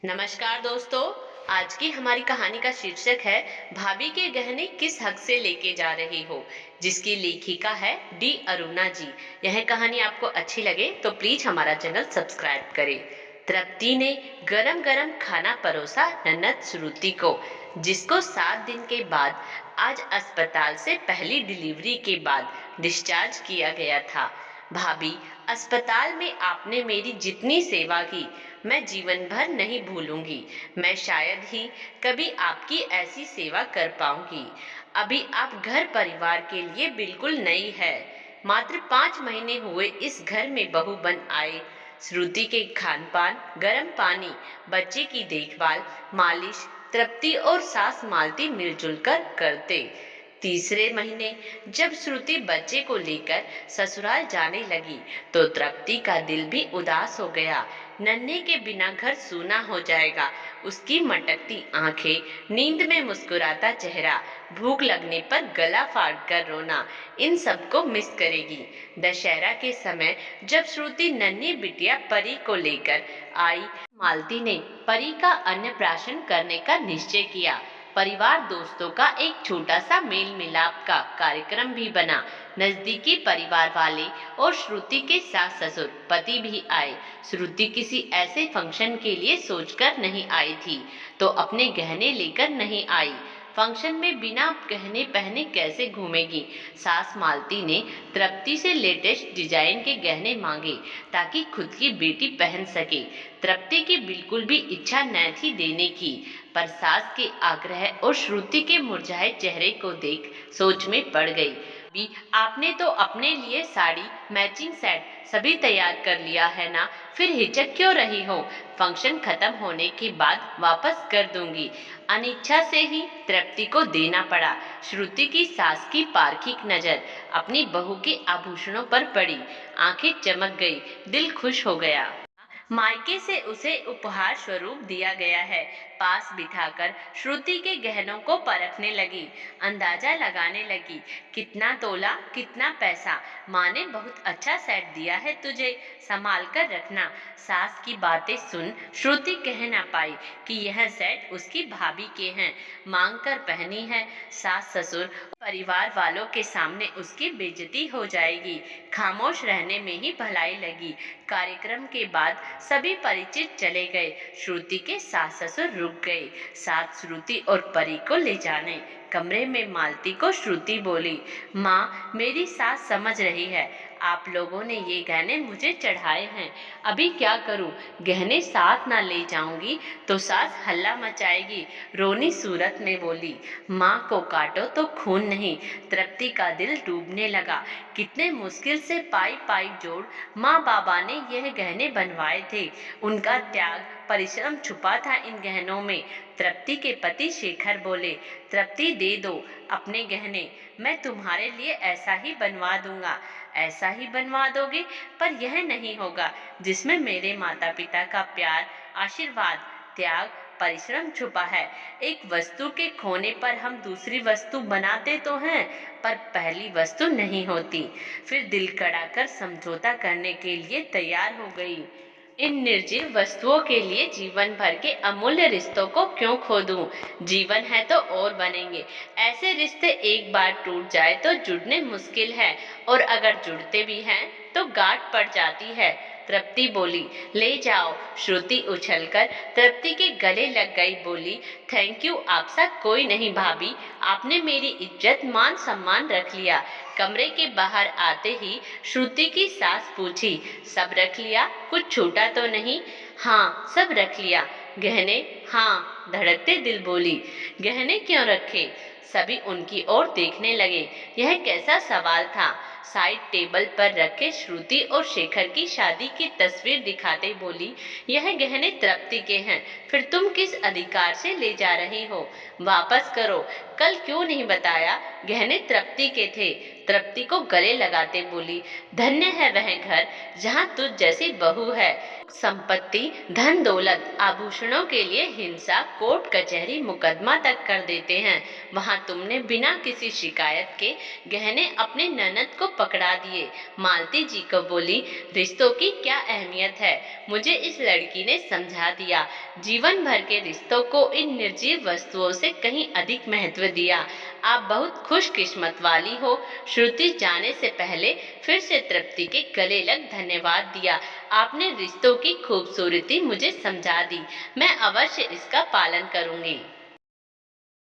नमस्कार दोस्तों। आज की हमारी कहानी का शीर्षक है भाभी के गहने किस हक से लेके जा रही हो, जिसकी लेखिका है डी अरुणा जी। यह कहानी आपको अच्छी लगे तो प्लीज हमारा चैनल सब्सक्राइब करें। तृप्ति ने गरम गरम खाना परोसा नन्नत श्रुति को, जिसको 7 दिन के बाद आज अस्पताल से पहली डिलीवरी के बाद डिस्चार्ज किया गया था। भाभी, अस्पताल में आपने मेरी जितनी सेवा की मैं जीवन भर नहीं भूलूंगी। मैं शायद ही कभी आपकी ऐसी सेवा कर पाऊंगी। अभी आप घर परिवार के लिए बिल्कुल नई है। मात्र 5 महीने हुए इस घर में बहू बन आए। श्रुति के खान पान, गर्म पानी, बच्चे की देखभाल, मालिश तृप्ति और सास मालती मिलजुल कर करते। तीसरे महीने जब श्रुति बच्चे को लेकर ससुराल जाने लगी तो तृप्ति का दिल भी उदास हो गया। नन्हे के बिना घर सूना हो जाएगा। उसकी मटकती आंखें, नींद में मुस्कुराता चेहरा, भूख लगने पर गला फाड़ कर रोना, इन सबको मिस करेगी। दशहरा के समय जब श्रुति नन्ही बिटिया परी को लेकर आई, मालती ने परी का अन्नप्राशन करने का निश्चय किया। परिवार दोस्तों का एक छोटा सा मेल मिलाप का कार्यक्रम भी बना। नजदीकी परिवार वाले और श्रुति के सास ससुर पति भी आए। श्रुति किसी ऐसे फंक्शन के लिए सोचकर नहीं आई थी, तो अपने गहने लेकर नहीं आई। फंक्शन में बिना गहने पहने कैसे घूमेगी। सास मालती ने तृप्ति से लेटेस्ट डिजाइन के गहने मांगे ताकि खुद की बेटी पहन सके। तृप्ति की बिल्कुल भी इच्छा न थी देने की, पर सास के आग्रह और श्रुति के मुरझाए चेहरे को देख सोच में पड़ गई। भी आपने तो अपने लिए साड़ी, मैचिंग सेट सभी तैयार कर लिया है ना, फिर हिचक क्यों रही हो। फंक्शन खत्म होने के बाद वापस कर दूंगी। अनिच्छा से ही तृप्ति को देना पड़ा। श्रुति की सास की पारखी नजर अपनी बहू के आभूषणों पर पड़ी। आंखें चमक गई, दिल खुश हो गया। मायके से उसे उपहार स्वरूप दिया गया है। पास बिठाकर श्रुति के गहनों को परखने लगी, अंदाजा लगाने लगी। कितना तोला, कितना पैसा। माँ ने बहुत अच्छा सेट दिया है तुझे, संभाल कर रखना। सास की बातें सुन श्रुति कह ना पाई कि यह सेट उसकी भाभी के हैं, मांग कर पहनी है। सास ससुर परिवार वालों के सामने उसकी बेइज्जती हो जाएगी। खामोश रहने में ही भलाई लगी। कार्यक्रम के बाद सभी परिचित चले गए। श्रुति के सास ससुर रुक गए। साथ श्रुति और परी को ले जाने। कमरे में मालती को श्रुति बोली, माँ मेरी सास समझ रही है, आप लोगों ने ये गहने मुझे चढ़ाए हैं, अभी क्या करूं। गहने साथ ना ले जाऊंगी तो सास हल्ला मचाएगी। रोनी सूरत में बोली, माँ को काटो तो खून नहीं। तृप्ति का दिल डूबने लगा। कितने मुश्किल से पाई पाई जोड़ माँ बाबा ने यह गहने बनवाए थे। उनका त्याग, परिश्रम छुपा था इन गहनों में। तृप्ति के पति शेखर बोले, तृप्ति दे दो अपने गहने, मैं तुम्हारे लिए ऐसा ही बनवा दूंगा। ऐसा ही बनवा दोगे, पर यह नहीं होगा जिसमें मेरे माता पिता का प्यार, आशीर्वाद, त्याग, परिश्रम छुपा है। एक वस्तु के खोने पर हम दूसरी वस्तु बनाते तो हैं, पर पहली वस्तु नहीं होती। फिर दिल कड़ाकर समझौता करने के लिए तैयार हो गई। इन निर्जीव वस्तुओं के लिए जीवन भर के अमूल्य रिश्तों को क्यों खो दूं। जीवन है तो और बनेंगे। ऐसे रिश्ते एक बार टूट जाए तो जुड़ने मुश्किल है, और अगर जुड़ते भी हैं तो गांठ पड़ जाती है। तृप्ति बोली, ले जाओ। श्रुति उछलकर तृप्ति के गले लग गई, बोली, थैंक यू, आपसा कोई नहीं भाभी, आपने मेरी इज्जत मान सम्मान रख लिया। कमरे के बाहर आते ही श्रुति की सास पूछी, सब रख लिया, कुछ छूटा तो नहीं। हाँ सब रख लिया। गहने? हाँ, धड़कते दिल बोली। गहने क्यों रखे? सभी उनकी ओर देखने लगे। यह कैसा सवाल था। साइड टेबल पर रखे श्रुति और शेखर की शादी की तस्वीर दिखाते बोली, यह गहने तृप्ति के हैं, फिर तुम किस अधिकार से ले जा रही हो। वापस करो, कल क्यों नहीं बताया। गहने तृप्ति के थे। तृप्ति को गले लगाते बोली, धन्य है वह घर जहाँ तुझ जैसी बहू है। संपत्ति, धन दौलत, आभूषणों के लिए हिंसा, कोर्ट कचहरी मुकदमा तक कर देते हैं, वहाँ जहाँ तुमने बिना किसी शिकायत के गहने अपने ननद को पकड़ा दिए। मालती जी को बोली, रिश्तों की क्या अहमियत है, मुझे इस लड़की ने समझा दिया। जीवन भर के रिश्तों को इन निर्जीव वस्तुओं से कहीं अधिक महत्व दिया। आप बहुत खुशकिस्मत वाली हो। श्रुति जाने से पहले फिर से तृप्ति के गले लग धन्यवाद दिया। आपने रिश्तों की खूबसूरती मुझे समझा दी। मैं अवश्य इसका पालन करूंगी।